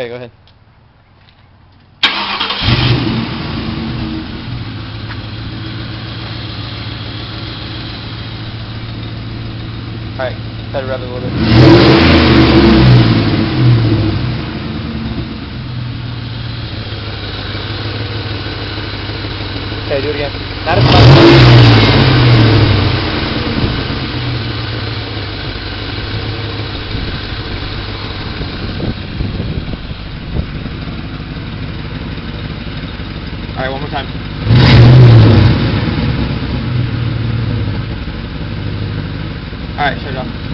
Okay, go ahead. Alright, try to rev it a little bit. Okay, do it again. Not as much. Alright, one more time. Alright, shut it off.